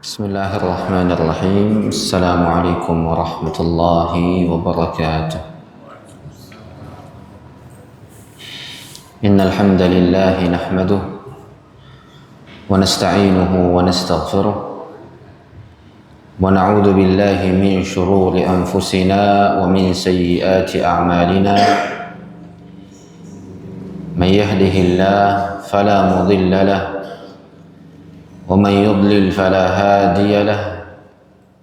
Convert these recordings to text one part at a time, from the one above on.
بسم الله الرحمن الرحيم. السلام عليكم ورحمة الله وبركاته. إن الحمد لله نحمده ونستعينه ونستغفره ونعوذ بالله من شرور أنفسنا ومن سيئات أعمالنا. من يهده الله فلا مضل له ومن يضلل فلا هادي له.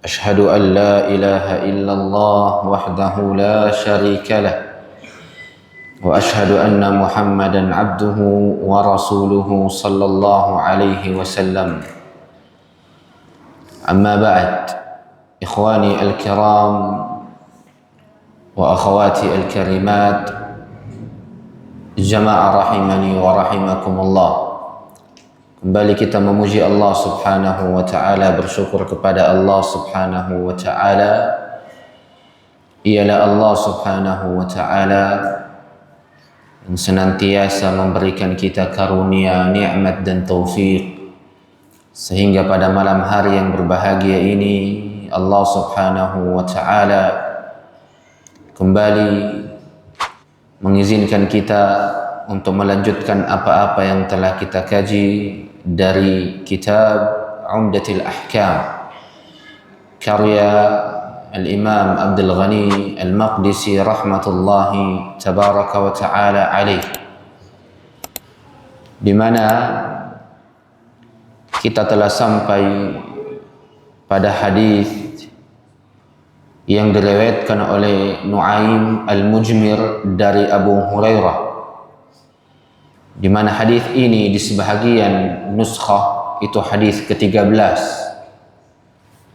أشهد أن لا إله إلا الله وحده لا شريك له وأشهد أن محمدا عبده ورسوله صلى الله عليه وسلم. أما بعد، إخواني الكرام وأخواتي الكريمات، جماعة رحمني ورحمكم الله. Kembali kita memuji Allah Subhanahu wa taala, bersyukur kepada Allah Subhanahu wa taala. Ialah Allah Subhanahu wa taala yang senantiasa memberikan kita karunia, nikmat dan taufik, sehingga pada malam hari yang berbahagia ini Allah Subhanahu wa taala kembali mengizinkan kita untuk melanjutkan apa-apa yang telah kita kaji dari kitab Umdatul Ahkam karya Al-Imam Abdul Ghani Al-Maqdisi rahmatullahi tabaraka wa ta'ala alaih, di mana kita telah sampai pada hadis yang diriwayatkan oleh Nu'aim Al-Mujmir dari Abu Hurairah, di mana hadis ini di sebahagian nuskhah itu hadis ke-13,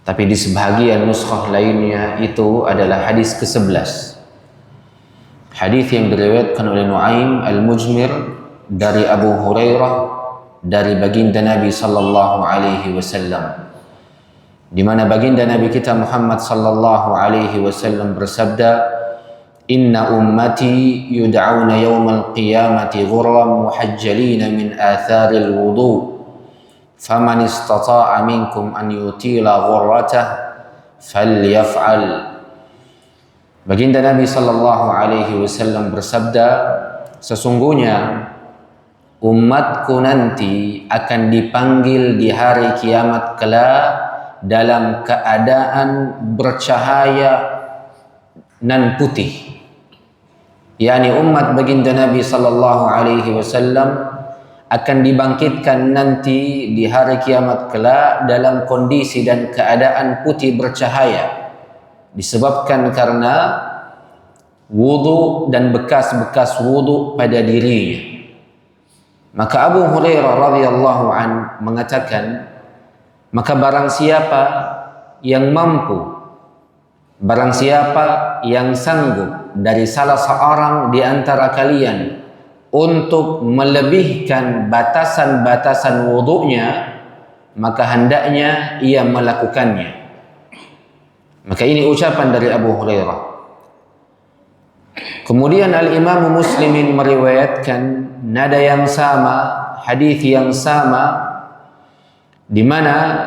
tapi di sebahagian nuskhah lainnya itu adalah hadis ke-11. Hadis yang diriwayatkan oleh Nu'aim Al-Mujmir dari Abu Hurairah dari baginda Nabi sallallahu alaihi wasallam, di mana baginda Nabi kita Muhammad sallallahu alaihi wasallam bersabda, Inna ummati yud'auna yawmal qiyamati ghurran muhajjalina min atharil wudu, faman istata'a minkum an yutila ghurratah falyaf'al. Baginda Nabi sallallahu alaihi wasallam bersabda, sesungguhnya umatku nanti akan dipanggil di hari kiamat kelak dalam keadaan bercahaya nan putih. yakni umat baginda Nabi sallallahu alaihi wasallam akan dibangkitkan nanti di hari kiamat kelak dalam kondisi dan keadaan putih bercahaya, disebabkan karena wudu dan bekas-bekas wudu pada dirinya. Maka Abu Hurairah radhiyallahu an mengatakan, maka barang siapa yang mampu, barang siapa yang sanggup dari salah seorang di antara kalian untuk melebihkan batasan-batasan wudunya, maka hendaknya ia melakukannya. Maka ini ucapan dari Abu Hurairah. Kemudian Al-Imam Muslimin meriwayatkan nada yang sama, hadis yang sama, di mana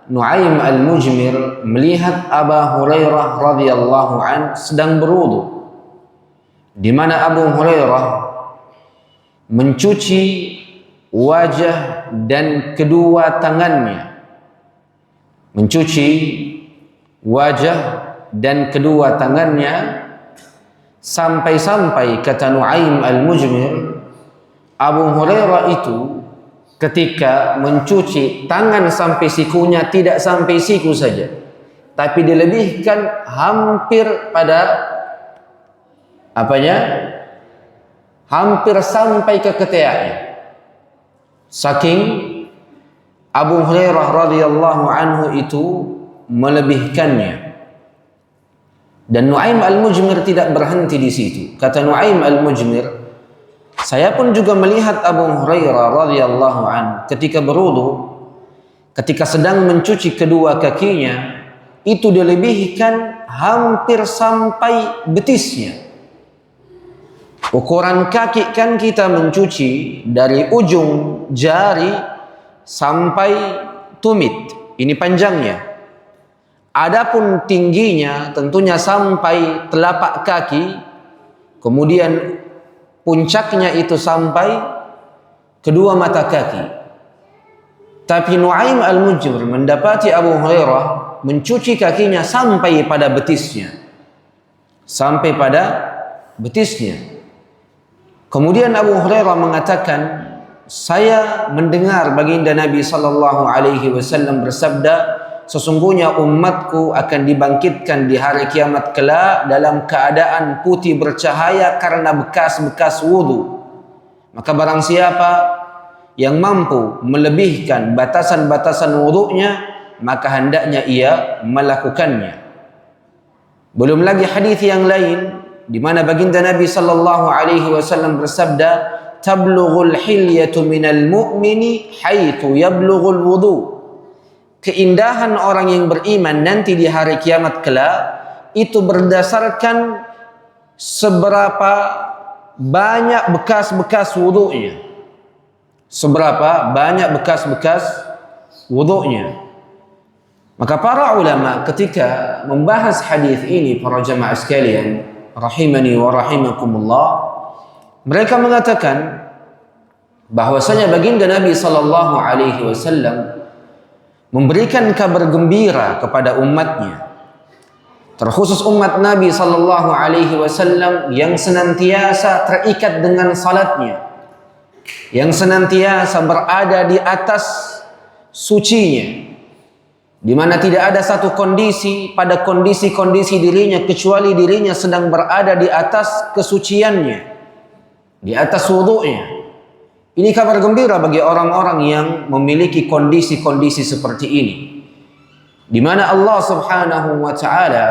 Nu'aim Al-Mujmir melihat Abu Hurairah radhiyallahu an sedang berwudu, di mana Abu Hurairah mencuci wajah dan kedua tangannya, mencuci wajah dan kedua tangannya, sampai-sampai kata Nu'aim Al-Mujmir, Abu Hurairah itu ketika mencuci tangan sampai sikunya tidak sampai siku saja, tapi dilebihkan hampir pada apanya? Hampir sampai ke ketiaknya. Saking Abu Hurairah radhiyallahu anhu itu melebihkannya. Dan Nu'aim Al-Mujmir tidak berhenti di situ. Kata Nu'aim Al-Mujmir, saya pun juga melihat Abu Hurairah radhiyallahu an ketika berwudu, ketika sedang mencuci kedua kakinya, itu dilebihkan hampir sampai betisnya. Ukuran kaki kan kita mencuci dari ujung jari sampai tumit. ini panjangnya. Adapun tingginya tentunya sampai telapak kaki, kemudian puncaknya itu sampai kedua mata kaki. Tapi Nu'aim al-Mujmir mendapati Abu Hurairah mencuci kakinya sampai pada betisnya. Sampai pada betisnya. Kemudian Abu Hurairah mengatakan, saya mendengar baginda Nabi sallallahu alaihi wasallam bersabda, sesungguhnya umatku akan dibangkitkan di hari kiamat kelak dalam keadaan putih bercahaya karena bekas-bekas wudu. Maka barang siapa yang mampu melebihkan batasan-batasan wudunya, maka hendaknya ia melakukannya. Belum lagi hadis yang lain di mana baginda Nabi sallallahu alaihi wasallam bersabda, tablughul hilyatu minal mu'mini haitsu yablughul wudu. Keindahan orang yang beriman nanti di hari kiamat kelak itu berdasarkan seberapa banyak bekas-bekas wudunya. Seberapa banyak bekas-bekas wudunya. Maka para ulama ketika membahas hadis ini, para jamaah sekalian, rahimani wa rahimakumullah, mereka mengatakan bahwasanya baginda Nabi sallallahu alaihi wasallam memberikan kabar gembira kepada umatnya, terkhusus umat Nabi sallallahu alaihi wasallam yang senantiasa terikat dengan salatnya, yang senantiasa berada di atas sucinya, di mana tidak ada satu kondisi pada kondisi-kondisi dirinya kecuali dirinya sedang berada di atas kesuciannya, di atas wudu'nya. Ini kabar gembira bagi orang-orang yang memiliki kondisi-kondisi seperti ini, di mana Allah Subhanahu wa taala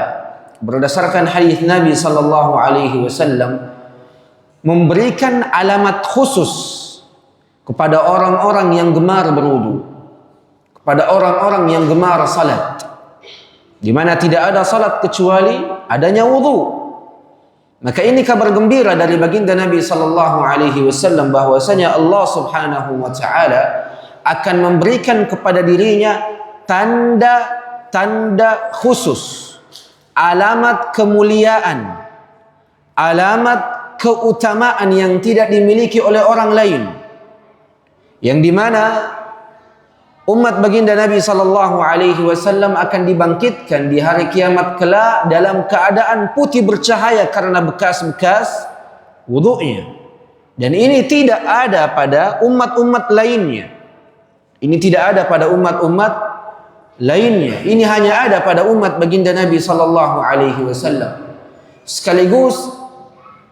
berdasarkan hadis Nabi sallallahu alaihi wasallam memberikan alamat khusus kepada orang-orang yang gemar berwudu, kepada orang-orang yang gemar salat, di mana tidak ada salat kecuali adanya wudu. Maka ini kabar gembira dari baginda Nabi sallallahu alaihi wasallam bahwasanya Allah Subhanahu wa taala akan memberikan kepada dirinya tanda-tanda khusus, alamat kemuliaan, alamat keutamaan yang tidak dimiliki oleh orang lain, yang dimana umat baginda Nabi sallallahu alaihi wasallam akan dibangkitkan di hari kiamat kelak dalam keadaan putih bercahaya karena bekas-bekas wudu'nya. Dan ini tidak ada pada umat-umat lainnya. Ini tidak ada pada umat-umat lainnya. Ini hanya ada pada umat baginda Nabi sallallahu alaihi wasallam. Sekaligus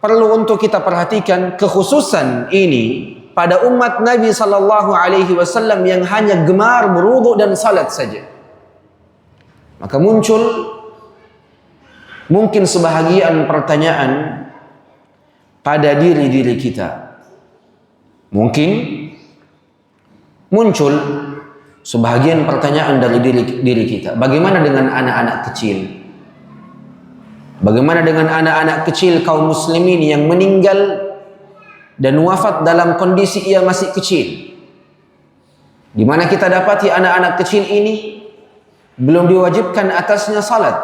perlu untuk kita perhatikan kekhususan ini pada umat Nabi sallallahu alaihi wasallam yang hanya gemar berwudu dan salat saja. Maka muncul mungkin sebahagian pertanyaan pada diri-diri kita. Mungkin muncul sebahagian pertanyaan dari diri kita. Bagaimana dengan anak-anak kecil? Bagaimana dengan anak-anak kecil kaum muslimin yang meninggal dan wafat dalam kondisi ia masih kecil, di mana kita dapati anak-anak kecil ini belum diwajibkan atasnya salat,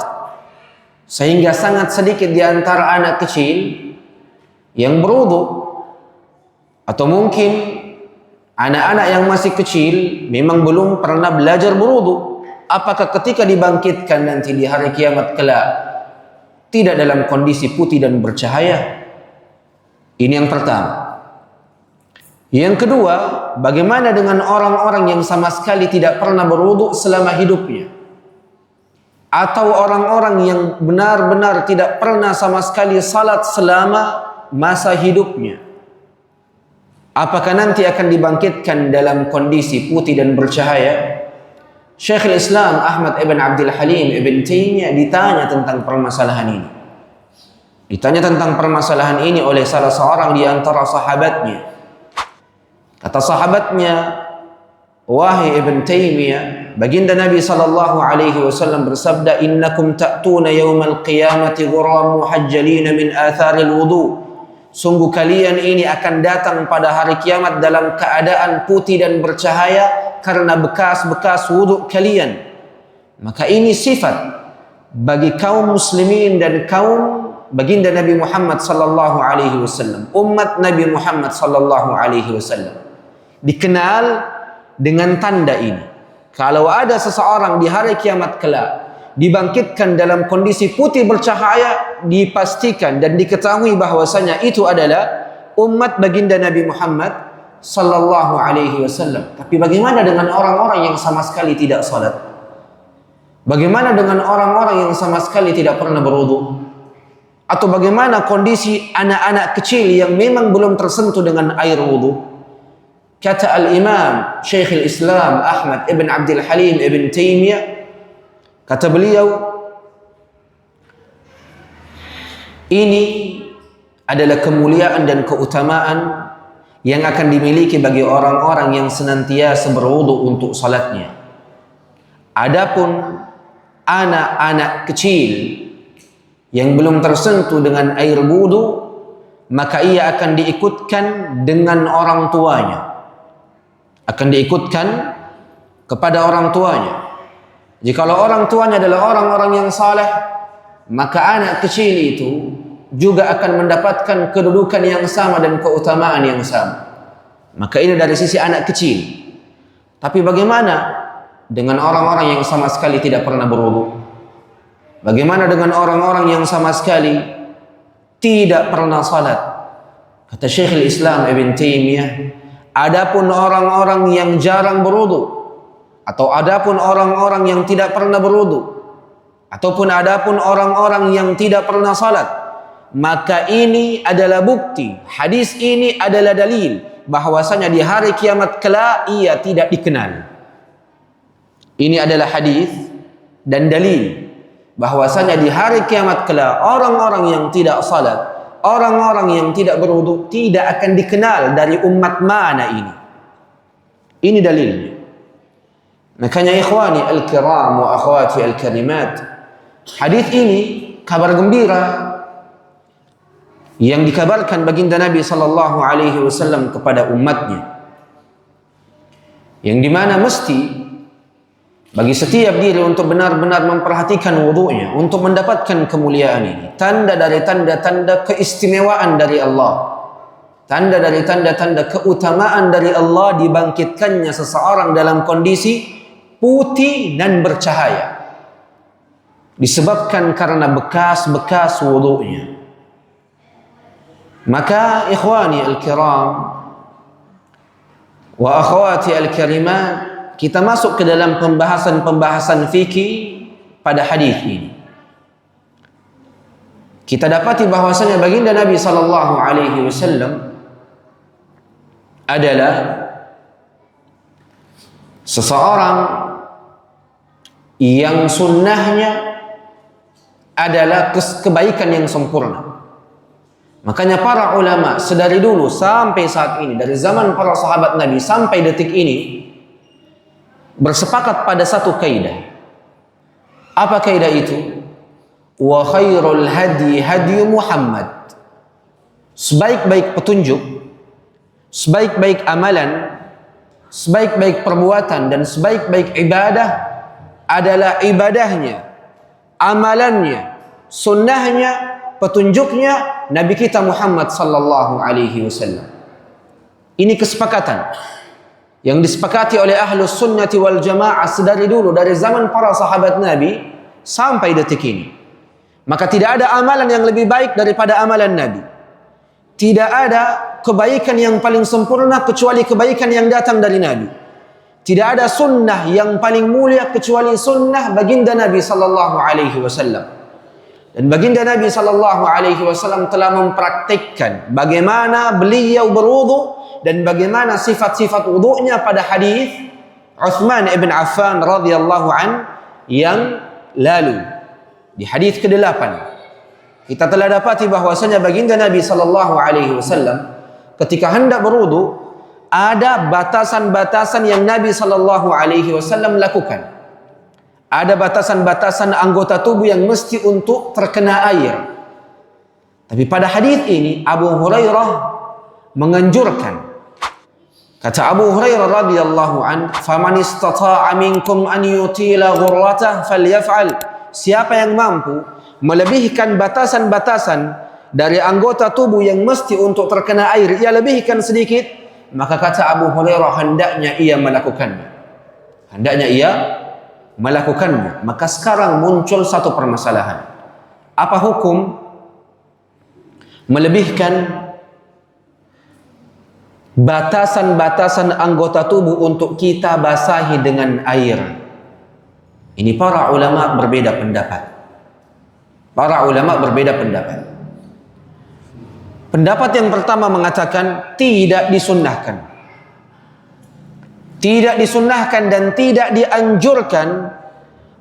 sehingga sangat sedikit di antara anak kecil yang berwudu. Atau mungkin anak-anak yang masih kecil memang belum pernah belajar berwudu. Apakah ketika dibangkitkan nanti di hari kiamat kelak tidak dalam kondisi putih dan bercahaya? Ini yang pertama. Yang kedua, bagaimana dengan orang-orang yang sama sekali tidak pernah berwudu selama hidupnya? Atau orang-orang yang benar-benar tidak pernah sama sekali salat selama masa hidupnya? Apakah nanti akan dibangkitkan dalam kondisi putih dan bercahaya? Syekhul Islam Ahmad ibn Abdul Halim ibn Taimiyah ditanya tentang permasalahan ini. Ditanya tentang permasalahan ini oleh salah seorang di antara sahabatnya. Kata sahabatnya, wahai Ibn Taimiyah, baginda Nabi sallallahu alaihi wasallam bersabda, innakum ta'tuna yaumal qiyamati ghurran muhajjalin min atharil wudu. Sungguh kalian ini akan datang pada hari kiamat dalam keadaan putih dan bercahaya karena bekas-bekas wudhu kalian. Maka ini sifat bagi kaum muslimin dan kaum baginda Nabi Muhammad sallallahu alaihi wasallam, umat Nabi Muhammad sallallahu alaihi wasallam. Dikenal dengan tanda ini. Kalau ada seseorang di hari kiamat kelak dibangkitkan dalam kondisi putih bercahaya, dipastikan dan diketahui bahwasanya itu adalah umat baginda Nabi Muhammad sallallahu alaihi wasallam. Tapi bagaimana dengan orang-orang yang sama sekali tidak salat? Bagaimana dengan orang-orang yang sama sekali tidak pernah berwudu? Atau bagaimana kondisi anak-anak kecil yang memang belum tersentuh dengan air wudu? Kata Al-Imam Syekhul Islam Ahmad ibn Abdul Halim ibn Taimiyah, kata beliau, ini adalah kemuliaan dan keutamaan yang akan dimiliki bagi orang-orang yang senantiasa berwudu untuk salatnya. Adapun anak-anak kecil yang belum tersentuh dengan air wudu, maka ia akan diikutkan dengan orang tuanya. Akan diikutkan kepada orang tuanya. Jikalau orang tuanya adalah orang-orang yang saleh, maka anak kecil itu juga akan mendapatkan kedudukan yang sama dan keutamaan yang sama. Maka ini dari sisi anak kecil. Tapi bagaimana dengan orang-orang yang sama sekali tidak pernah berwudu? Bagaimana dengan orang-orang yang sama sekali tidak pernah salat? Kata Syekhul Islam Ibn Taimiyah, adapun orang-orang yang jarang berwudu, atau adapun orang-orang yang tidak pernah berwudu, ataupun adapun orang-orang yang tidak pernah salat, maka ini adalah bukti, hadis ini adalah dalil bahwasanya di hari kiamat kelak ia tidak dikenal. Ini adalah hadis dan dalil bahwasanya di hari kiamat kelak orang-orang yang tidak salat, orang-orang yang tidak berwudu tidak akan dikenal dari umat mana ini. Ini dalilnya. Makanya ikhwani al-kiram wa akhwati al-karimat, hadis ini kabar gembira yang dikabarkan baginda Nabi sallallahu alaihi wasallam kepada umatnya, yang dimana mesti bagi setiap diri untuk benar-benar memperhatikan wudunya untuk mendapatkan kemuliaan ini. Tanda dari tanda-tanda keistimewaan dari Allah, tanda dari tanda-tanda keutamaan dari Allah, dibangkitkannya seseorang dalam kondisi putih dan bercahaya disebabkan karena bekas-bekas wudunya. Maka ikhwani al-kiram wa akhwati al-karimat, kita masuk ke dalam pembahasan-pembahasan fikih pada hadis ini. Kita dapati bahwasanya baginda Nabi sallallahu alaihi wasallam adalah seseorang yang sunnahnya adalah kebaikan yang sempurna. Makanya para ulama sedari dulu sampai saat ini, dari zaman para sahabat Nabi sampai detik ini, bersepakat pada satu kaidah. Apa kaidah itu? Wa khairul hadi hadi Muhammad. Sebaik-baik petunjuk, sebaik-baik amalan, sebaik-baik perbuatan dan sebaik-baik ibadah adalah ibadahnya, amalannya, sunnahnya, petunjuknya Nabi kita Muhammad sallallahu alaihi wasallam. Ini kesepakatan yang disepakati oleh ahlus sunnati wal jamaah sedari dulu, dari zaman para sahabat Nabi sampai detik ini. Maka tidak ada amalan yang lebih baik daripada amalan Nabi. Tidak ada kebaikan yang paling sempurna kecuali kebaikan yang datang dari Nabi. Tidak ada sunnah yang paling mulia kecuali sunnah baginda Nabi sallallahu alaihi wasallam. Dan baginda Nabi sallallahu alaihi wasallam telah mempraktikkan bagaimana beliau berwudu dan bagaimana sifat-sifat wudunya pada hadis Utsman ibn Affan radhiyallahu an yang lalu. Di hadis ke-8 kita telah dapati bahwasanya baginda Nabi sallallahu alaihi wasallam ketika hendak berwudu ada batasan-batasan yang Nabi sallallahu alaihi wasallam lakukan. Ada batasan-batasan anggota tubuh yang mesti untuk terkena air. Tapi pada hadis ini Abu Hurairah menganjurkan Kata Abu Hurairah radhiyallahu an, "Faman istata'a minkum an yutila ghurratah falyaf'al." Siapa yang mampu melebihkan batasan-batasan dari anggota tubuh yang mesti untuk terkena air, ia lebihkan sedikit, maka kata Abu Hurairah hendaknya ia melakukannya. Hendaknya ia melakukannya. Maka sekarang muncul satu permasalahan. Apa hukum melebihkan batasan-batasan anggota tubuh untuk kita basahi dengan air? Ini para ulama berbeda pendapat. Para ulama berbeda pendapat. Pendapat yang pertama mengatakan tidak disunnahkan. Tidak disunnahkan dan tidak dianjurkan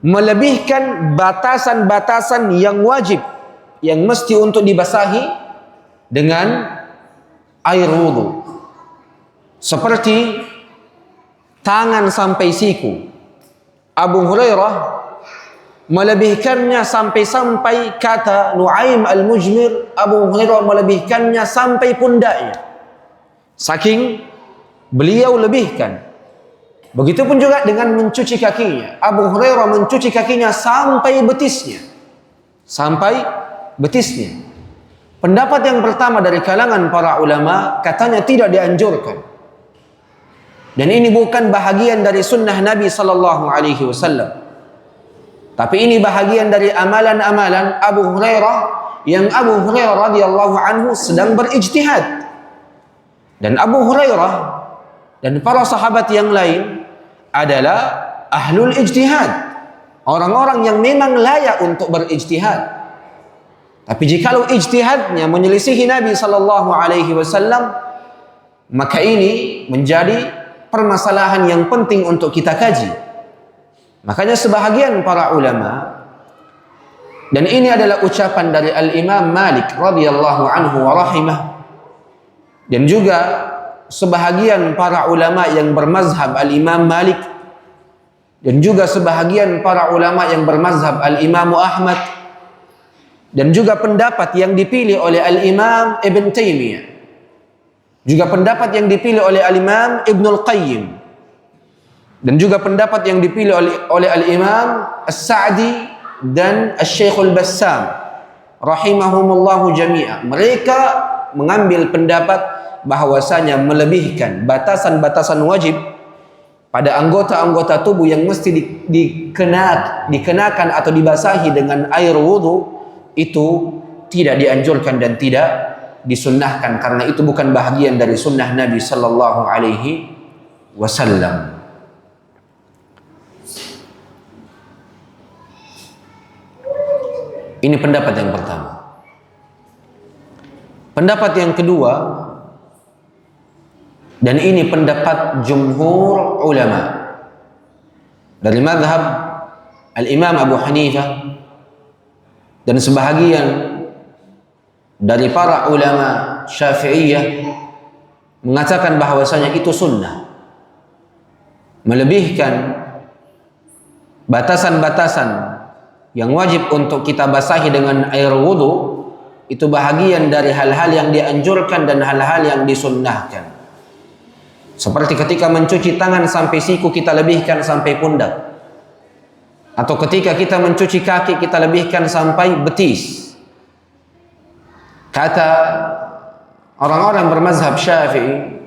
melebihkan batasan-batasan yang wajib, yang mesti untuk dibasahi dengan air wudu. Seperti tangan sampai siku. Abu Hurairah melebihkannya sampai kata Nuaim al-Mujmir, Abu Hurairah melebihkannya sampai pundaknya. Saking beliau lebihkan. Begitupun juga dengan mencuci kakinya. Abu Hurairah mencuci kakinya sampai betisnya. Sampai betisnya. Pendapat yang pertama dari kalangan para ulama katanya tidak dianjurkan. Dan ini bukan bahagian dari sunnah Nabi sallallahu alaihi wasallam. Tapi ini bahagian dari amalan-amalan Abu Hurairah yang Abu Hurairah radhiyallahu anhu sedang berijtihad. Dan Abu Hurairah dan para sahabat yang lain adalah ahlul ijtihad, orang-orang yang memang layak untuk berijtihad. Tapi jikalau ijtihadnya menyelisihi Nabi sallallahu alaihi wasallam, maka ini menjadi permasalahan yang penting untuk kita kaji. Makanya sebahagian para ulama, dan ini adalah ucapan dari Al-Imam Malik radhiyallahu anhu wa rahimah, dan juga sebahagian para ulama yang bermazhab Al-Imam Malik, dan juga sebahagian para ulama yang bermazhab Al-Imam Ahmad, dan juga pendapat yang dipilih oleh Al-Imam Ibn Taimiyah, juga pendapat yang dipilih oleh Al-Imam Ibn Al-Qayyim, dan juga pendapat yang dipilih oleh Al-Imam As-Sa'di dan Al-Syekh Al-Bassam rahimahumullahu jami'ah. Mereka mengambil pendapat bahwasanya melebihkan batasan-batasan wajib pada anggota-anggota tubuh yang mesti dikenakan atau dibasahi dengan air wudu itu tidak dianjurkan dan tidak disunnahkan, karena itu bukan bahagian dari sunnah Nabi sallallahu alaihi wasallam. Ini pendapat yang pertama. Pendapat yang kedua, dan ini pendapat jumhur ulama dari mazhab Al-Imam Abu Hanifah dan sebahagian dari para ulama Syafi'iyah, mengatakan bahwasanya itu sunnah. Melebihkan batasan-batasan yang wajib untuk kita basahi dengan air wudu itu bahagian dari hal-hal yang dianjurkan dan hal-hal yang disunnahkan. Seperti ketika mencuci tangan sampai siku kita lebihkan sampai pundak, atau ketika kita mencuci kaki kita lebihkan sampai betis. Kata orang-orang bermazhab Syafi'i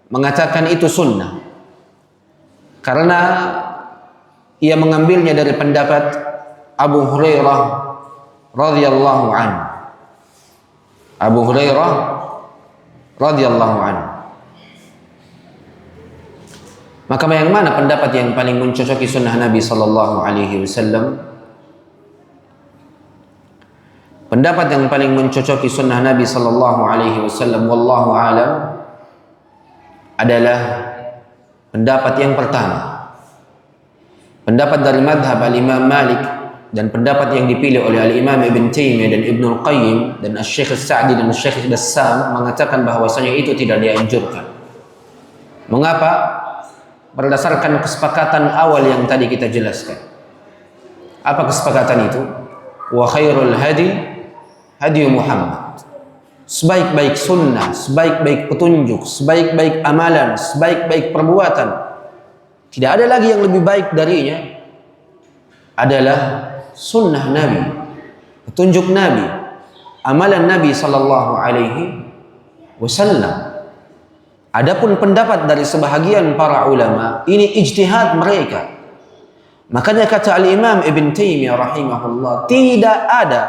mengatakan itu sunnah, karena ia mengambilnya dari pendapat Abu Hurairah radhiyallahu anhu. Abu Hurairah radhiyallahu anhu. Maka yang mana pendapat yang paling mencocoki sunnah Nabi sallallahu alaihi wasallam? Pendapat yang paling mencocoki sunnah Nabi sallallahu alaihi wasallam wallahu alam adalah pendapat yang pertama. Pendapat dari madhab Al-Imam Malik dan pendapat yang dipilih oleh Al-Imam Ibn Taimiyah dan Ibn Al-Qayyim dan Al-Syekh As-Sa'di dan Al-Syekh Al-Bassam mengatakan bahwasanya itu tidak dianjurkan. Mengapa? Berdasarkan kesepakatan awal yang tadi kita jelaskan. Apa kesepakatan itu? Wa khairul hadi hadi Muhammad sebaik-baik sunnah, sebaik-baik petunjuk, sebaik-baik amalan, sebaik-baik perbuatan, tidak ada lagi yang lebih baik darinya adalah sunnah Nabi, petunjuk Nabi, amalan Nabi sallallahu alaihi wasallam. Adapun pendapat dari sebahagian para ulama, ini ijtihad mereka. Makanya kata Al-Imam Ibn Taimiyah rahimahullah, tidak ada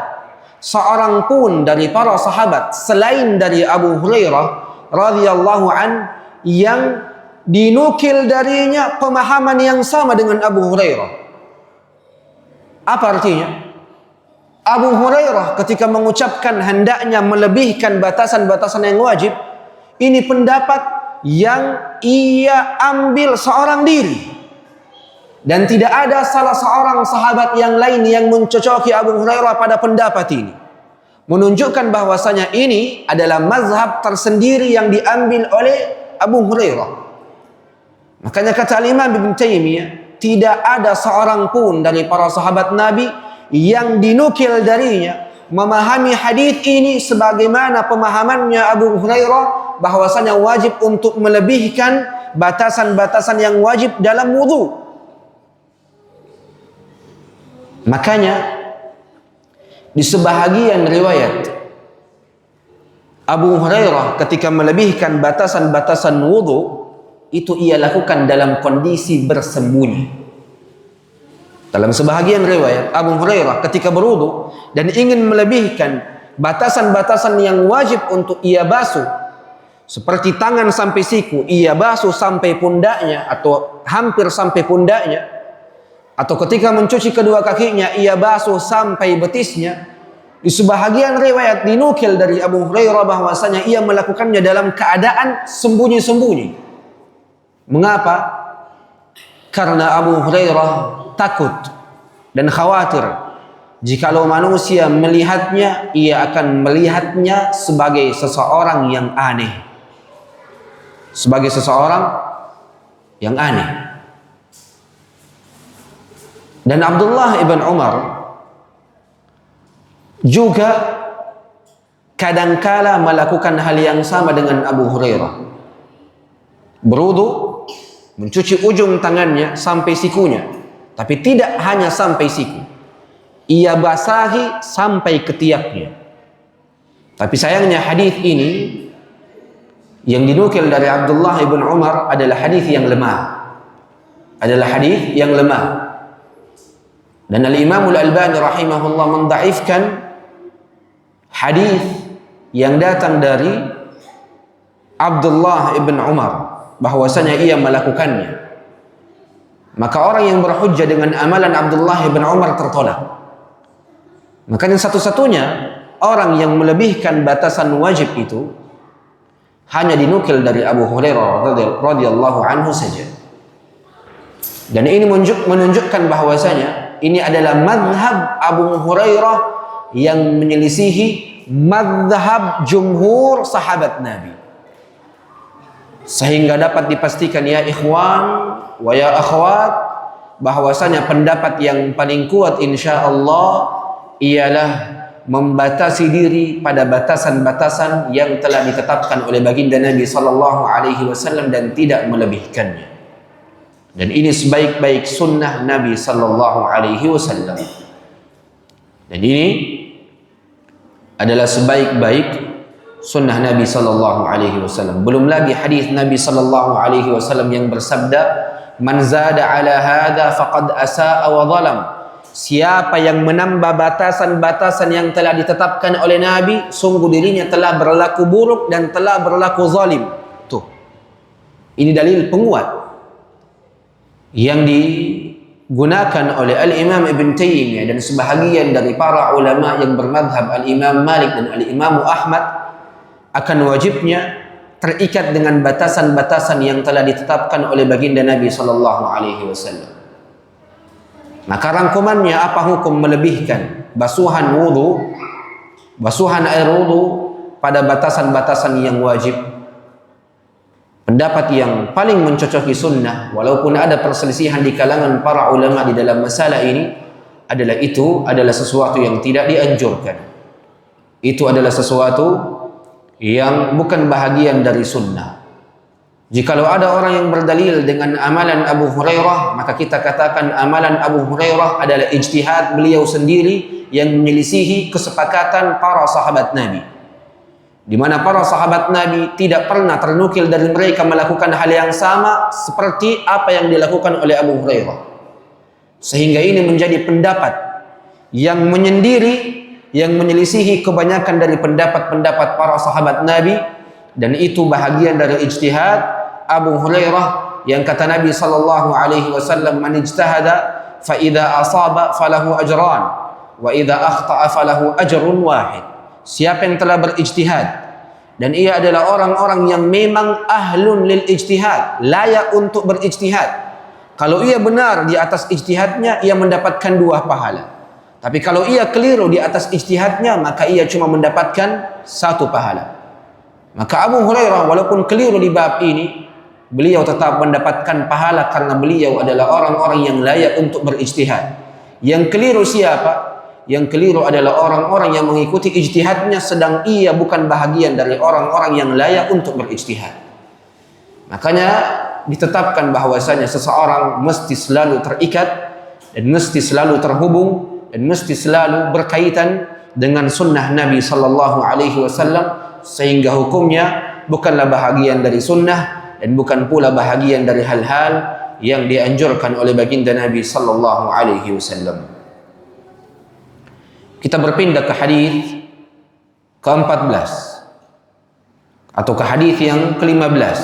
seorang pun dari para sahabat selain dari Abu Hurairah radhiyallahu an yang dinukil darinya pemahaman yang sama dengan Abu Hurairah. Apa artinya? Abu Hurairah ketika mengucapkan hendaknya melebihkan batasan-batasan yang wajib, ini pendapat yang ia ambil seorang diri, dan tidak ada salah seorang sahabat yang lain yang mencocoki Abu Hurairah pada pendapat ini, menunjukkan bahwasanya ini adalah mazhab tersendiri yang diambil oleh Abu Hurairah. Makanya kata Imam Ibn Taimiyah, tidak ada seorang pun dari para sahabat Nabi yang dinukil darinya memahami hadis ini sebagaimana pemahamannya Abu Hurairah, bahwasanya wajib untuk melebihkan batasan-batasan yang wajib dalam wudu. Makanya di sebahagian riwayat, Abu Hurairah ketika melebihkan batasan-batasan wudu itu ia lakukan dalam kondisi bersembunyi. Dalam sebahagian riwayat, Abu Hurairah ketika berwudu dan ingin melebihkan batasan-batasan yang wajib untuk ia basuh, seperti tangan sampai siku, ia basuh sampai pundaknya atau hampir sampai pundaknya, atau ketika mencuci kedua kakinya ia basuh sampai betisnya. Di sebahagian riwayat dinukil dari Abu Hurairah bahwasanya ia melakukannya dalam keadaan sembunyi-sembunyi. Mengapa? Karena Abu Hurairah takut dan khawatir jikalau manusia melihatnya, ia akan melihatnya sebagai seseorang yang aneh, sebagai seseorang yang aneh. Dan Abdullah ibn Umar juga kadangkala melakukan hal yang sama dengan Abu Hurairah. Berwudu, mencuci ujung tangannya sampai sikunya, tapi tidak hanya sampai siku, ia basahi sampai ketiaknya. Tapi sayangnya hadis ini yang dinukil dari Abdullah ibn Umar adalah hadis yang lemah, dan Al-Imam Al-Albani rahimahullah mendhaifkan hadis yang datang dari Abdullah ibn Umar bahwasanya ia melakukannya. Maka orang yang berhujjah dengan amalan Abdullah ibn Umar tertolak. Makanya satu-satunya orang yang melebihkan batasan wajib itu hanya dinukil dari Abu Hurairah radhiyallahu anhu saja. Dan ini menunjukkan bahwasanya ini adalah mazhab Abu Hurairah yang menyelisihi mazhab jumhur sahabat Nabi. Sehingga dapat dipastikan ya ikhwan wa ya akhwat, bahwasanya pendapat yang paling kuat insyaallah ialah membatasi diri pada batasan-batasan yang telah ditetapkan oleh baginda Nabi sallallahu alaihi wasallam dan tidak melebihkannya. Dan ini sebaik-baik sunnah Nabi sallallahu alaihi wasallam. Dan ini adalah sebaik-baik sunnah Nabi sallallahu alaihi wasallam. Belum lagi hadis Nabi sallallahu alaihi wasallam yang bersabda, "Man zada ala hadza faqad asaa wa zalam." Siapa yang menambah batasan-batasan yang telah ditetapkan oleh Nabi, sungguh dirinya telah berlaku buruk dan telah berlaku zalim. Tuh. Ini dalil penguat yang digunakan oleh Al-Imam Ibn Taimiyah dan sebahagian dari para ulama yang bermadhab Al-Imam Malik dan Al-Imam Ahmad akan wajibnya terikat dengan batasan-batasan yang telah ditetapkan oleh baginda Nabi sallallahu alaihi wasallam. Maka rangkumannya apa hukum melebihkan basuhan air wudu pada batasan-batasan yang wajib? Pendapat yang paling mencocoki sunnah, walaupun ada perselisihan di kalangan para ulama di dalam masalah ini, adalah itu adalah sesuatu yang tidak dianjurkan. Itu adalah sesuatu yang bukan bahagian dari sunnah. Jikalau ada orang yang berdalil dengan amalan Abu Hurairah, maka kita katakan amalan Abu Hurairah adalah ijtihad beliau sendiri yang menyelisihi kesepakatan para sahabat Nabi, di mana para sahabat Nabi tidak pernah ternukil dari mereka melakukan hal yang sama seperti apa yang dilakukan oleh Abu Hurairah, sehingga ini menjadi pendapat yang menyendiri, yang menyelisihi kebanyakan dari pendapat-pendapat para sahabat Nabi, dan itu bahagian dari ijtihad Abu Hurairah yang kata Nabi sallallahu alaihi wasallam, man ijtahada fa idza asaba falahu ajran wa idza akhta'a falahu ajrun wahid. Siapa yang telah berijtihad dan ia adalah orang-orang yang memang ahlun lil ijtihad, layak untuk berijtihad. Kalau ia benar di atas ijtihadnya, ia mendapatkan 2 pahala. Tapi kalau ia keliru di atas ijtihadnya, maka ia cuma mendapatkan 1 pahala. Maka Abu Hurairah walaupun keliru di bab ini, beliau tetap mendapatkan pahala karena beliau adalah orang-orang yang layak untuk berijtihad. Yang keliru siapa? Yang keliru adalah orang-orang yang mengikuti ijtihadnya sedang ia bukan bahagian dari orang-orang yang layak untuk berijtihad. Makanya ditetapkan bahwasanya seseorang mesti selalu terikat dan mesti selalu terhubung dan mesti selalu berkaitan dengan sunnah Nabi sallallahu alaihi wasallam, sehingga hukumnya bukanlah bahagian dari sunnah dan bukan pula bahagian dari hal-hal yang dianjurkan oleh baginda Nabi sallallahu alaihi wasallam. Kita berpindah ke hadis ke-14 atau ke hadis yang ke-15.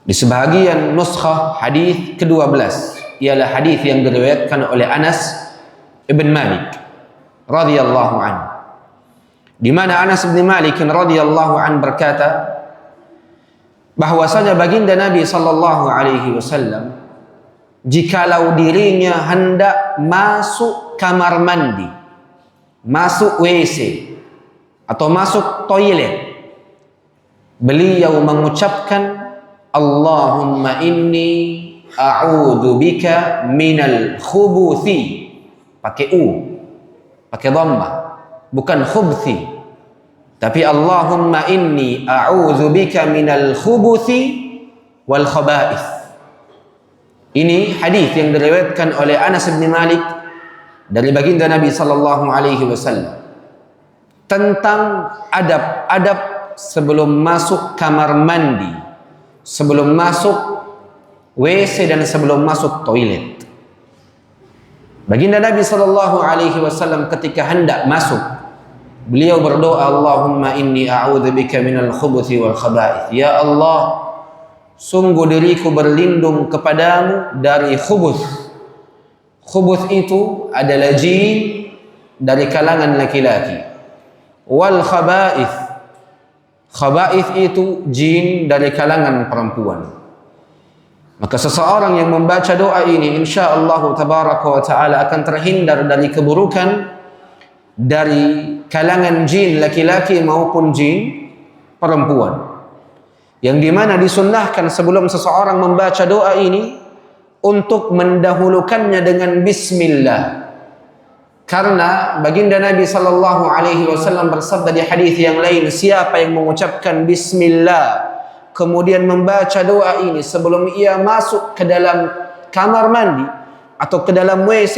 Di sebahagian nuskhah hadis ke-12 ialah hadis yang diriwayatkan oleh Anas ibn Malik radhiyallahu anhu, di mana Anas bin Malik radhiyallahu anhu berkata bahwasanya baginda Nabi sallallahu alaihi wasallam jikalau dirinya hendak masuk kamar mandi, masuk WC atau masuk toilet, beliau mengucapkan Allahumma inni a'udzu bika minal khubuthi, pakai u, pakai dhammah, bukan khubthi, tapi Allahumma inni a'udzu bika minal khubuthi wal khaba'ith. Ini hadis yang diriwayatkan oleh Anas bin Malik dari baginda Nabi sallallahu alaihi wasallam tentang adab-adab sebelum masuk kamar mandi, sebelum masuk WC dan sebelum masuk toilet. Baginda Nabi sallallahu alaihi wasallam ketika hendak masuk, beliau berdoa, Allahumma inni a'udzubika minal khubuthi wal khaba'ith. Ya Allah, sungguh diriku berlindung kepadamu dari khubuth. Khubuth itu adalah jin dari kalangan laki-laki. Wal khaba'ith, khaba'ith itu jin dari kalangan perempuan. Maka seseorang yang membaca doa ini insyaallah tabaraka wa ta'ala akan terhindar dari keburukan dari kalangan jin laki-laki maupun jin perempuan, yang dimana disunnahkan sebelum seseorang membaca doa ini untuk mendahulukannya dengan bismillah, karena baginda Nabi sallallahu alaihi wasallam bersabda di hadis yang lain, siapa yang mengucapkan bismillah kemudian membaca doa ini sebelum ia masuk ke dalam kamar mandi atau ke dalam WC,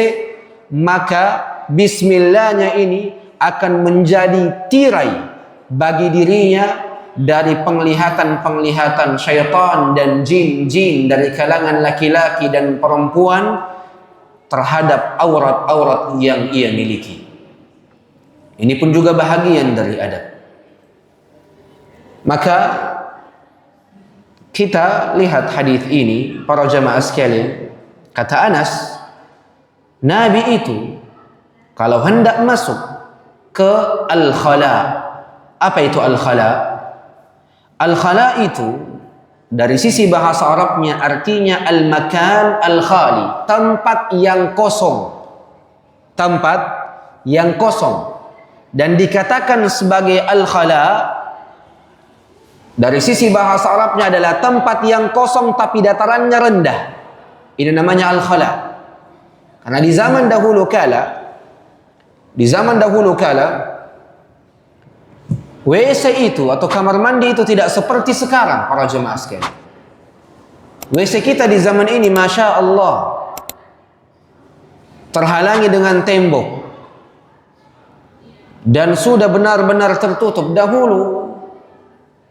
maka bismillahnya ini akan menjadi tirai bagi dirinya dari penglihatan-penglihatan syaitan dan jin-jin dari kalangan laki-laki dan perempuan terhadap aurat-aurat yang ia miliki. Ini pun juga bahagian dari adab. Maka kita lihat hadis ini, para jamaah sekalian, kata Anas, Nabi itu kalau hendak masuk ke al-khala. Apa itu al-khala? Al-khala itu dari sisi bahasa Arabnya artinya al-makan al-khali, tempat yang kosong. Tempat yang kosong. Dan dikatakan sebagai al-khala dari sisi bahasa Arabnya adalah tempat yang kosong tapi datarannya rendah. Ini namanya al-khala. Karena di zaman dahulu kala WC itu atau kamar mandi itu tidak seperti sekarang para jemaah sekalian. WC kita di zaman ini Masya Allah terhalangi dengan tembok dan sudah benar-benar tertutup. Dahulu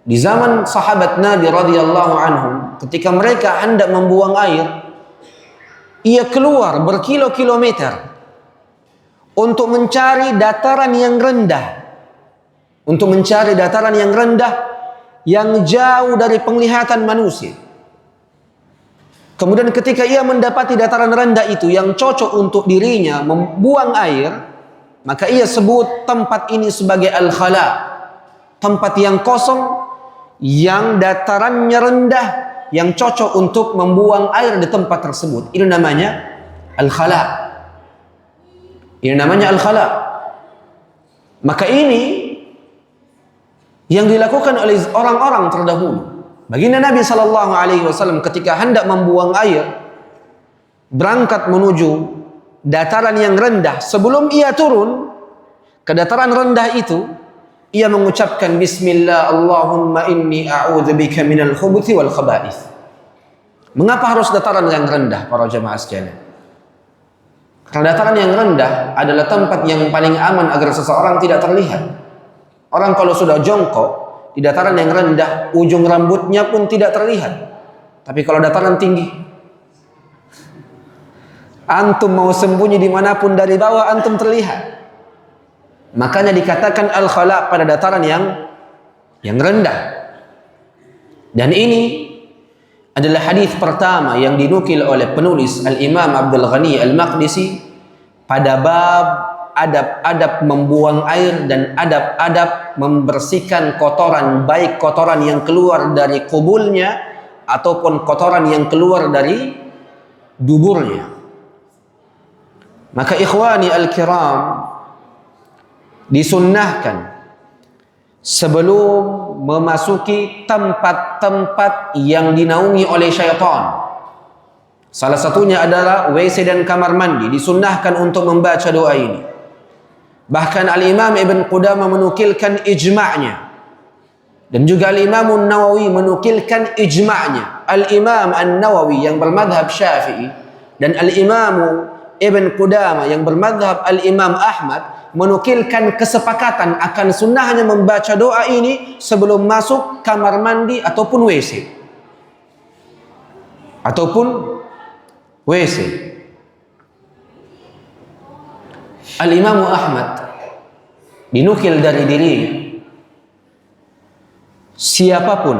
di zaman sahabat Nabi radhiyallahu anhum, ketika mereka hendak membuang air, ia keluar berkilo-kilometer untuk mencari dataran yang rendah, yang jauh dari penglihatan manusia. Kemudian ketika ia mendapati dataran rendah itu yang cocok untuk dirinya membuang air, maka ia sebut tempat ini sebagai al-khala, tempat yang kosong, yang datarannya rendah, yang cocok untuk membuang air di tempat tersebut. Ini namanya al-khala. Ini namanya al-khala. Maka ini yang dilakukan oleh orang-orang terdahulu. Baginda Nabi SAW ketika hendak membuang air, berangkat menuju dataran yang rendah. Sebelum ia turun ke dataran rendah itu, ia mengucapkan Bismillah, Allahumma inni a'udzubika minal khubuthi wal khaba'ith. Mengapa harus dataran yang rendah para jemaah sekalian? Karena dataran yang rendah adalah tempat yang paling aman agar seseorang tidak terlihat. Orang kalau sudah jongkok di dataran yang rendah, ujung rambutnya pun tidak terlihat. Tapi kalau dataran tinggi, antum mau sembunyi dimanapun dari bawah, antum terlihat. Makanya dikatakan al-khala pada dataran yang rendah. Dan ini adalah hadis pertama yang dinukil oleh penulis Al-Imam Abdul Ghani Al-Maqdisi pada bab adab-adab membuang air dan adab-adab membersihkan kotoran, baik kotoran yang keluar dari kubulnya ataupun kotoran yang keluar dari duburnya. Maka ikhwani al-kiram, disunnahkan sebelum memasuki tempat-tempat yang dinaungi oleh syaitan, salah satunya adalah WC dan kamar mandi, disunnahkan untuk membaca doa ini. Bahkan Al-Imam Ibn Qudamah menukilkan ijma'nya, dan juga Al-Imam An-Nawawi menukilkan ijma'nya. Al-Imam An-Nawawi yang bermadhab Syafi'i dan Al-Imam Ibn Qudamah yang bermadhab Al-Imam Ahmad menukilkan kesepakatan akan sunnahnya membaca doa ini sebelum masuk kamar mandi ataupun WC. Al-Imam Ahmad dinukil dari dirinya, siapapun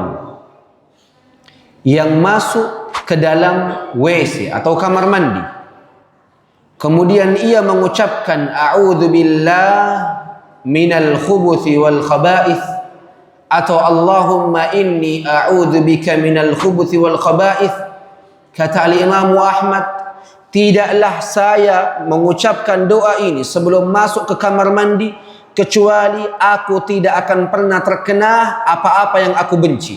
yang masuk ke dalam WC atau kamar mandi kemudian ia mengucapkan a'udzubillah minal khubuthi wal khaba'ith atau Allahumma inni a'udzubika minal khubuthi wal khaba'ith, kata Al-Imam Ahmad, tidaklah saya mengucapkan doa ini sebelum masuk ke kamar mandi kecuali aku tidak akan pernah terkena apa-apa yang aku benci.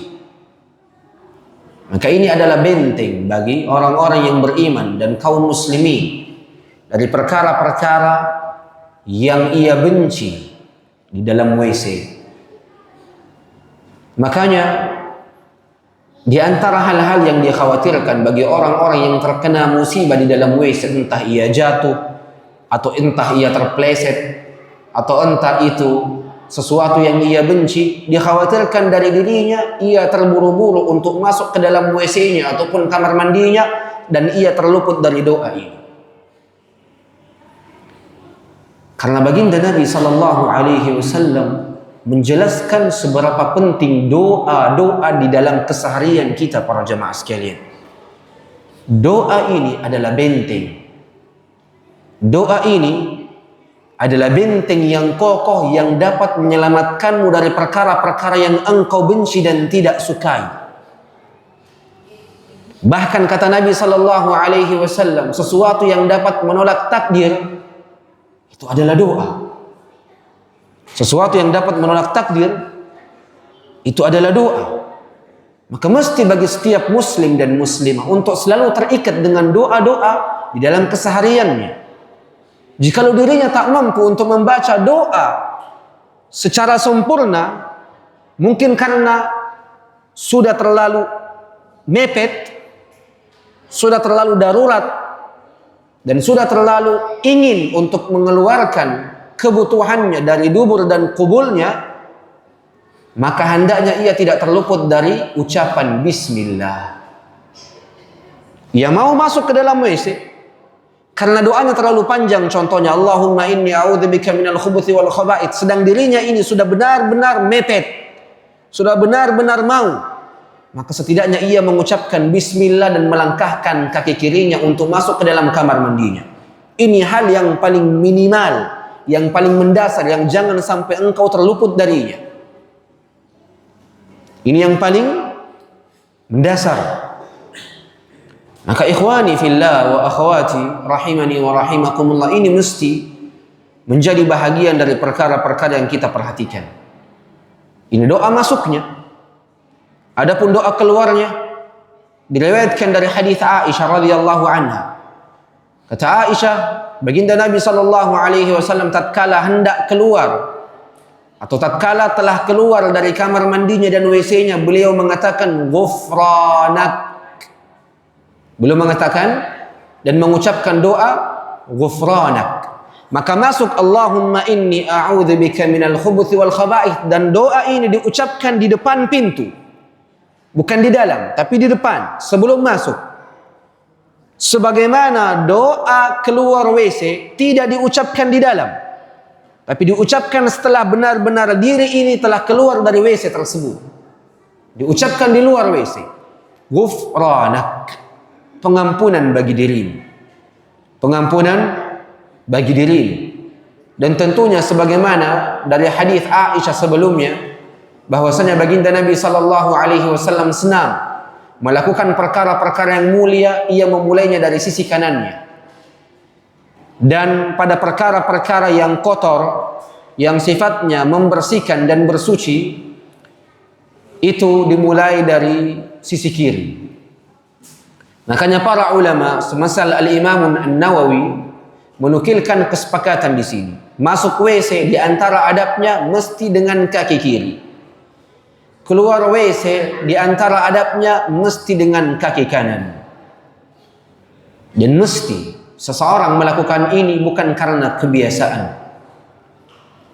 Maka ini adalah benteng bagi orang-orang yang beriman dan kaum muslimin dari perkara-perkara yang ia benci di dalam WC. Makanya di antara hal-hal yang dikhawatirkan bagi orang-orang yang terkena musibah di dalam WC, entah ia jatuh atau entah ia terpleset atau entah itu sesuatu yang ia benci, dikhawatirkan dari dirinya ia terburu-buru untuk masuk ke dalam WC-nya ataupun kamar mandinya dan ia terluput dari doa ini. Karena baginda Nabi SAW menjelaskan seberapa penting doa-doa di dalam keseharian kita para jemaah sekalian. Doa ini adalah benteng. Doa ini adalah benteng yang kokoh yang dapat menyelamatkanmu dari perkara-perkara yang engkau benci dan tidak sukai. Bahkan kata Nabi SAW, sesuatu yang dapat menolak takdir itu adalah doa. Sesuatu yang dapat menolak takdir itu adalah doa. Maka mesti bagi setiap muslim dan muslimah untuk selalu terikat dengan doa-doa di dalam kesehariannya. Jikalau dirinya tak mampu untuk membaca doa secara sempurna, Mungkin karena sudah terlalu mepet, sudah terlalu darurat, dan sudah terlalu ingin untuk mengeluarkan kebutuhannya dari dubur dan kubulnya, maka hendaknya ia tidak terluput dari ucapan bismillah. Ia mau masuk ke dalam WC, karena doanya terlalu panjang, contohnya Allahumma inni a'udzubika minal khubuthi wal khaba'ith, sedang dirinya ini sudah benar-benar mepet, sudah benar-benar mau, maka setidaknya ia mengucapkan bismillah dan melangkahkan kaki kirinya untuk masuk ke dalam kamar mandinya. Ini hal yang paling minimal, yang paling mendasar, yang jangan sampai engkau terluput darinya. Ini yang paling mendasar. Maka ikhwani fillah wa akhwati rahimani wa rahimakumullah, ini mesti menjadi bahagian dari perkara-perkara yang kita perhatikan. Ini doa masuknya. Adapun doa keluarnya diriwayatkan dari hadis Aisyah radhiyallahu anha. Kata Aisyah, baginda Nabi sallallahu alaihi wasallam tatkala hendak keluar atau tatkala telah keluar dari kamar mandinya dan WC-nya, beliau mengatakan ghufranak. Beliau mengatakan dan mengucapkan doa ghufranak. Maka masuk Allahumma inni a'udzubika minal khubuthi wal khaba'ith, dan doa ini diucapkan di depan pintu. Bukan di dalam, tapi di depan sebelum masuk. Sebagaimana doa keluar WC tidak diucapkan di dalam, tapi diucapkan setelah benar-benar diri ini telah keluar dari WC tersebut. Diucapkan di luar WC. Ghufranak, pengampunan bagi dirimu, pengampunan bagi dirimu. Dan tentunya sebagaimana dari hadis Aisyah sebelumnya, bahwasanya baginda Nabi sallallahu alaihi wasallam senang melakukan perkara-perkara yang mulia, ia memulainya dari sisi kanannya. Dan pada perkara-perkara yang kotor, yang sifatnya membersihkan dan bersuci, itu dimulai dari sisi kiri. Makanya para ulama, semisal Al-Imam An-Nawawi menukilkan kesepakatan di sini. Masuk WC di antara adabnya mesti dengan kaki kiri. Keluar WC di antara adabnya mesti dengan kaki kanan. Dan mesti seseorang melakukan ini bukan karena kebiasaan.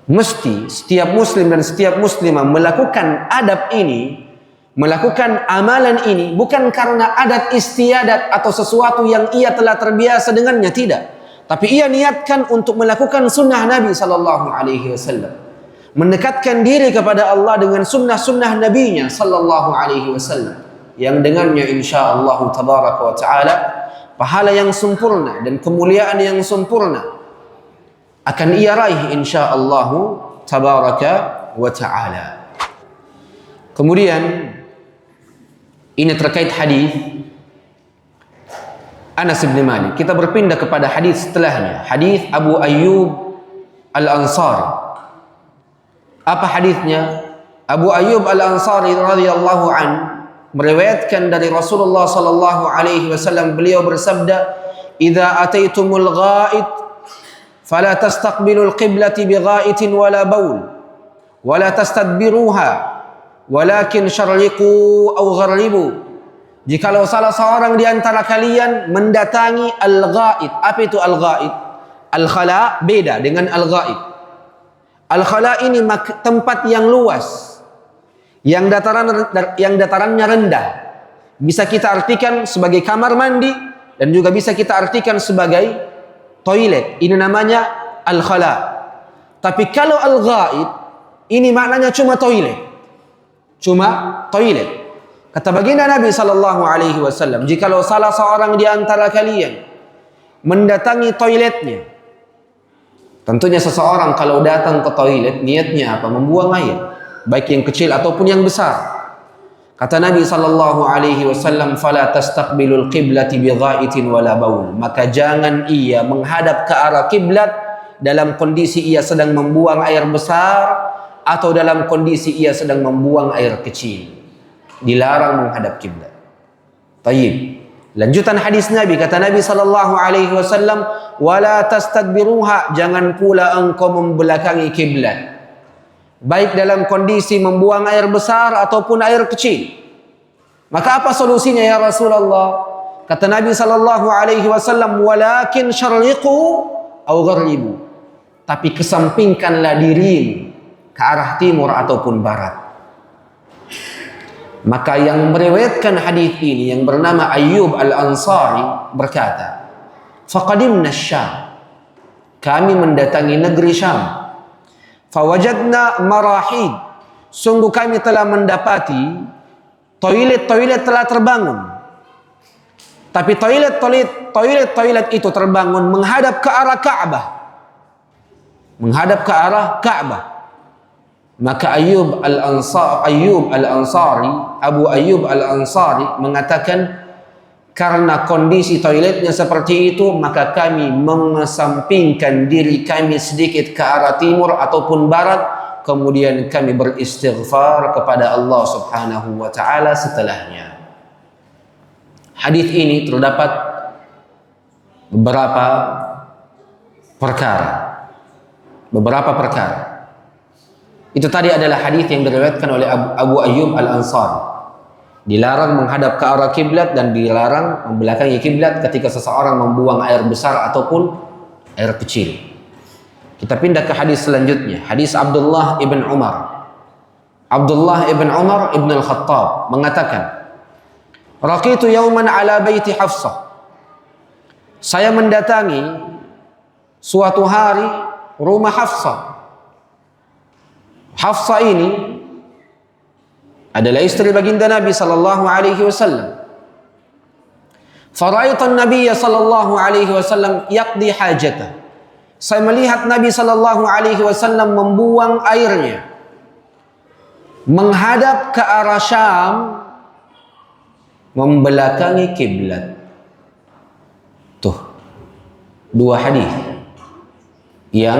Mesti setiap muslim dan setiap muslimah melakukan adab ini, melakukan amalan ini bukan karena adat istiadat atau sesuatu yang ia telah terbiasa dengannya, tidak. Tapi ia niatkan untuk melakukan sunnah Nabi sallallahu alaihi wasallam, mendekatkan diri kepada Allah dengan sunnah-sunnah Nabi-Nya sallallahu alaihi wasallam, yang dengannya insyaallah tabaraka wa taala pahala yang sempurna dan kemuliaan yang sempurna akan ia raih insyaallah tabaraka wa taala. Kemudian ini terkait hadis Anas bin Malik. Kita berpindah kepada hadis setelahnya, hadis Abu Ayyub Al-Ansari. Apa hadisnya? Abu Ayyub Al-Ansari radhiyallahu an meriwayatkan dari Rasulullah sallallahu alaihi wasallam, beliau bersabda, "Idza ataitumul gha'it fala tastaqbilul qiblati bighaitin wala baul wala tastadbiruha walakin syarriqu aw gharribu." Jikalau salah seorang di antara kalian mendatangi al-gha'it. Apa itu al-gha'it? Al-khala beda dengan al-gha'it. Al-khala ini tempat yang luas, yang datarannya rendah. Bisa kita artikan sebagai kamar mandi dan juga bisa kita artikan sebagai toilet. Ini namanya al-khala. Tapi kalau al-gha'it ini maknanya cuma toilet. Cuma toilet. Kata baginda Nabi sallallahu alaihi wasallam, jikalau salah seorang di antara kalian mendatangi toiletnya. Tentunya seseorang kalau datang ke toilet niatnya apa? Membuang air, baik yang kecil ataupun yang besar. Kata Nabi sallallahu alaihi wasallam, "Fala tastaqbilul qiblati bighaitin wala baul." Maka jangan ia menghadap ke arah kiblat dalam kondisi ia sedang membuang air besar atau dalam kondisi ia sedang membuang air kecil. Dilarang menghadap kiblat. Tayyib. Lanjutan hadis Nabi, kata Nabi sallallahu alaihi wasallam, "Wala tastadbiruha." Jangan pula engkau membelakangi kiblat. baik dalam kondisi membuang air besar ataupun air kecil. Maka apa solusinya ya Rasulullah? Kata Nabi sallallahu alaihi wasallam, "Walakin syarriqu aw gharribu." Tapi kesampingkanlah dirimu ke arah timur ataupun barat. Maka yang meriwayatkan hadis ini yang bernama Ayyub Al-Ansari berkata, "Faqadimna Syam." Kami mendatangi negeri Syam. Fawajadna marahid. Sungguh kami telah mendapati toilet-toilet telah terbangun. Tapi toilet itu terbangun menghadap ke arah Ka'bah. Menghadap ke arah Ka'bah. Maka Abu Ayyub Al-Ansari mengatakan, karena kondisi toiletnya seperti itu, maka kami mengesampingkan diri kami sedikit ke arah timur ataupun barat, kemudian kami beristighfar kepada Allah Subhanahu wa taala setelahnya. Hadis ini terdapat beberapa perkara. Itu tadi adalah hadis yang diriwayatkan oleh Abu Ayyub Al-Ansari. Dilarang menghadap ke arah kiblat dan dilarang membelakangi kiblat ketika seseorang membuang air besar ataupun air kecil. Kita pindah ke hadis selanjutnya. Hadis Abdullah ibn Umar. Abdullah ibn Umar ibn Al-Khattab mengatakan, "Raqitu yawman ala baiti Hafsah." Saya mendatangi suatu hari rumah Hafsah. Hafsah ini adalah istri baginda Nabi sallallahu alaihi wasallam. Faraitu an-nabiy sallallahu alaihi wasallam yaqdi hajatah. Saya melihat Nabi sallallahu alaihi wasallam membuang airnya menghadap ke arah Syam, membelakangi kiblat. Tuh, dua hadis yang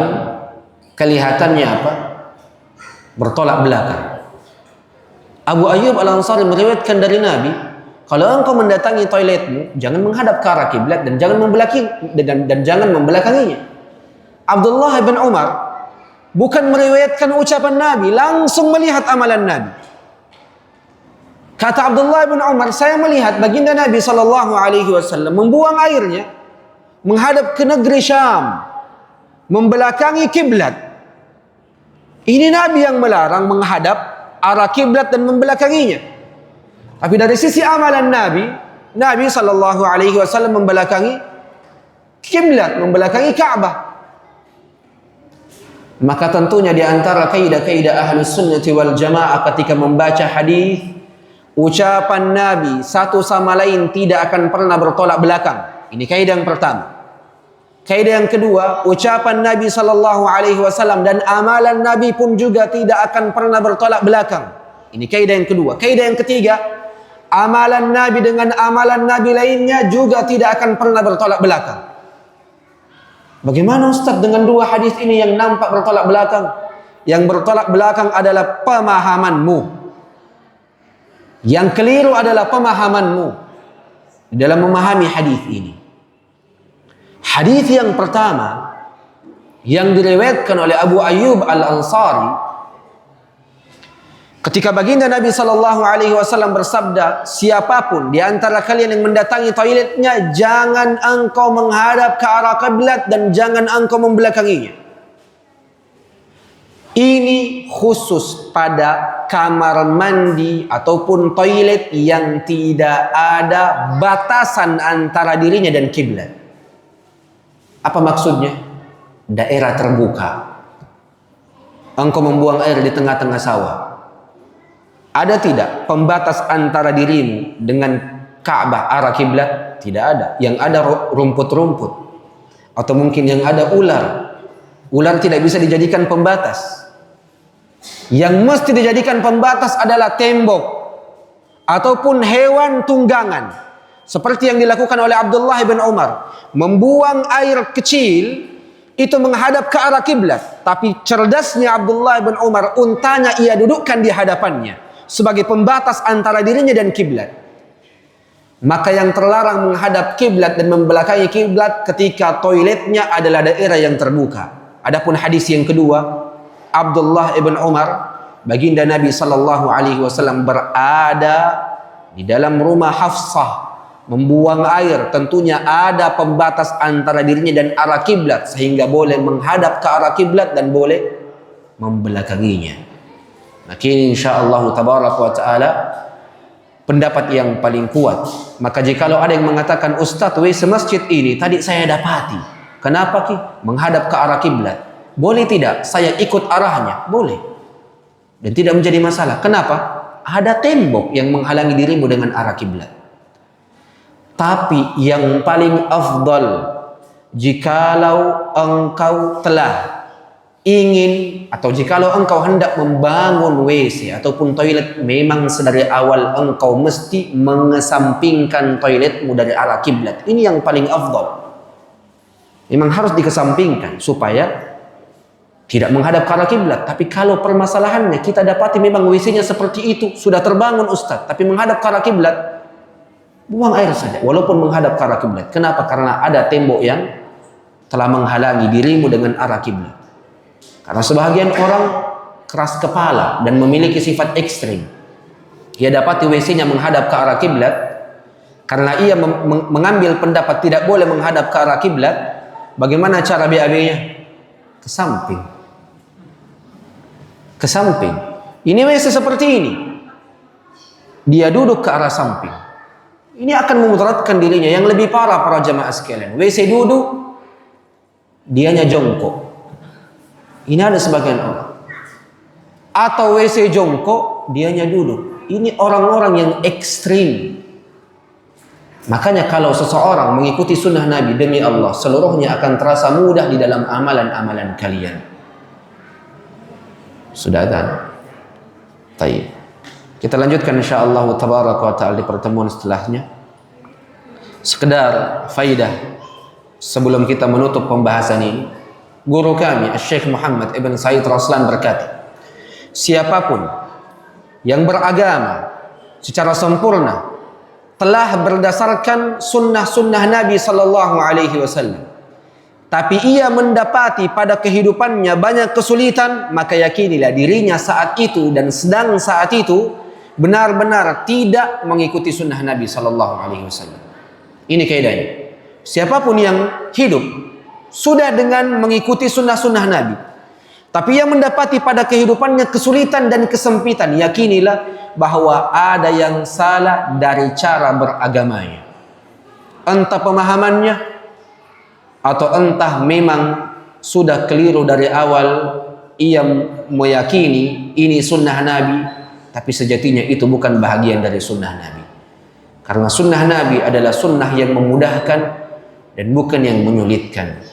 kelihatannya apa? Bertolak belakang. Abu Ayyub Al-Ansari meriwayatkan dari Nabi, kalau engkau mendatangi toiletmu, jangan menghadap ke arah kiblat dan jangan membelakanginya. Abdullah bin Umar bukan meriwayatkan ucapan Nabi, langsung melihat amalan Nabi. Kata Abdullah bin Umar, saya melihat baginda Nabi sallallahu alaihi wasallam membuang airnya menghadap ke negeri Syam, membelakangi kiblat. Ini Nabi yang melarang menghadap arah kiblat dan membelakanginya. Tapi dari sisi amalan Nabi sallallahu alaihi wasallam membelakangi kiblat, membelakangi Ka'bah. Maka tentunya di antara kaidah-kaidah Ahlus Sunnah wal Jamaah ketika membaca hadis, ucapan Nabi satu sama lain tidak akan pernah bertolak belakang. Ini kaidah yang pertama. Kaidah yang kedua, ucapan Nabi sallallahu alaihi wasallam dan amalan Nabi pun juga tidak akan pernah bertolak belakang. Ini kaidah yang kedua. Kaidah yang ketiga, amalan Nabi dengan amalan Nabi lainnya juga tidak akan pernah bertolak belakang. Bagaimana Ustaz dengan dua hadis ini yang nampak bertolak belakang? Yang bertolak belakang adalah pemahamanmu. Yang keliru adalah pemahamanmu dalam memahami hadis ini. Hadis yang pertama yang diriwayatkan oleh Abu Ayyub Al-Ansari, ketika baginda Nabi sallallahu alaihi wasallam bersabda, siapapun di antara kalian yang mendatangi toiletnya, jangan engkau menghadap ke arah kiblat dan jangan engkau membelakanginya. Ini khusus pada kamar mandi ataupun toilet yang tidak ada batasan antara dirinya dan kiblat. Apa maksudnya? Daerah terbuka. Engkau membuang air di tengah-tengah sawah. Ada tidak pembatas antara dirimu dengan Ka'bah arah kiblat? Tidak ada. Yang ada rumput-rumput. Atau mungkin yang ada ular. Ular tidak bisa dijadikan pembatas. Yang mesti dijadikan pembatas adalah tembok ataupun hewan tunggangan. Seperti yang dilakukan oleh Abdullah bin Umar, membuang air kecil itu menghadap ke arah kiblat, tapi cerdasnya Abdullah bin Umar, untanya ia dudukkan di hadapannya sebagai pembatas antara dirinya dan kiblat. Maka yang terlarang menghadap kiblat dan membelakangi kiblat ketika toiletnya adalah daerah yang terbuka. Adapun hadis yang kedua, Abdullah ibn Umar, baginda Nabi sallallahu alaihi wasallam berada di dalam rumah Hafsah membuang air. Tentunya ada pembatas antara dirinya dan arah kiblat sehingga boleh menghadap ke arah kiblat dan boleh membelakanginya. Maka insyaallah tabaraka wa taala pendapat yang paling kuat. Maka jikalau ada yang mengatakan, Ustaz, WC masjid ini tadi saya dapati, kenapa ki menghadap ke arah kiblat? Boleh tidak saya ikut arahnya? Boleh. Dan tidak menjadi masalah. Kenapa? Ada tembok yang menghalangi dirimu dengan arah kiblat. Tapi yang paling afdal, jikalau engkau telah ingin atau jikalau engkau hendak membangun WC ataupun toilet, memang sedari awal engkau mesti mengesampingkan toiletmu dari arah kiblat. Ini yang paling afdal. Memang harus dikesampingkan supaya tidak menghadap ke arah kiblat. Tapi kalau permasalahannya kita dapati memang WC-nya seperti itu, sudah terbangun Ustaz, tapi menghadap ke arah kiblat, buang air saja walaupun menghadap ke arah kiblat. Kenapa? Karena ada tembok yang telah menghalangi dirimu dengan arah kiblat. Karena sebahagian orang keras kepala dan memiliki sifat ekstrim. Ia dapati WC-nya menghadap ke arah kiblat, karena ia mengambil pendapat tidak boleh menghadap ke arah kiblat. Bagaimana cara BAB-nya? Ke samping. Ke samping. Ini WC seperti ini. Dia duduk ke arah samping. Ini akan memudaratkan dirinya. Yang lebih parah para jamaah sekalian, WC duduk, dianya jongkok. Ini ada sebagian orang. Atau WC jongkok, dianya duduk. Ini orang-orang yang ekstrim. Makanya kalau seseorang mengikuti sunnah Nabi, demi Allah, seluruhnya akan terasa mudah di dalam amalan-amalan kalian. Sudah ada? Baik. Kita lanjutkan insyaallah tabaraka wa taala di pertemuan setelahnya. Sekedar faidah sebelum kita menutup pembahasan ini. Guru kami Syekh Muhammad Ibn Said Raslan berkata, siapapun yang beragama secara sempurna telah berdasarkan sunnah-sunnah Nabi sallallahu alaihi wasallam, tapi ia mendapati pada kehidupannya banyak kesulitan, maka yakinilah dirinya saat itu dan sedang saat itu benar-benar tidak mengikuti sunnah Nabi sallallahu alaihi wasallam. Ini kaidahnya. Siapapun yang hidup sudah dengan mengikuti sunnah-sunnah Nabi, tapi ia mendapati pada kehidupannya kesulitan dan kesempitan, yakinilah bahwa ada yang salah dari cara beragamanya. Entah pemahamannya, atau entah memang sudah keliru dari awal. Ia meyakini ini sunnah Nabi, tapi sejatinya itu bukan bahagian dari sunnah Nabi. Karena sunnah Nabi adalah sunnah yang memudahkan dan bukan yang menyulitkan.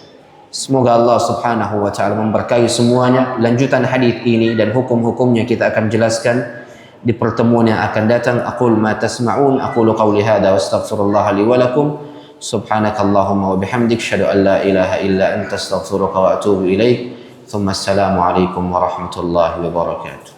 Semoga Allah subhanahu wa ta'ala memberkahi semuanya. Lanjutan hadis ini dan hukum-hukumnya kita akan jelaskan di pertemuan yang akan datang. Aqul ma tasma'un, aqulu qawli hadha wa astaghfirullah li wa lakum. Subhanakallahumma wa bihamdik, asyhadu an la ilaha illa anta, astaghfiruka wa atubu ilaik. Thumma assalamu alaikum warahmatullahi wabarakatuh.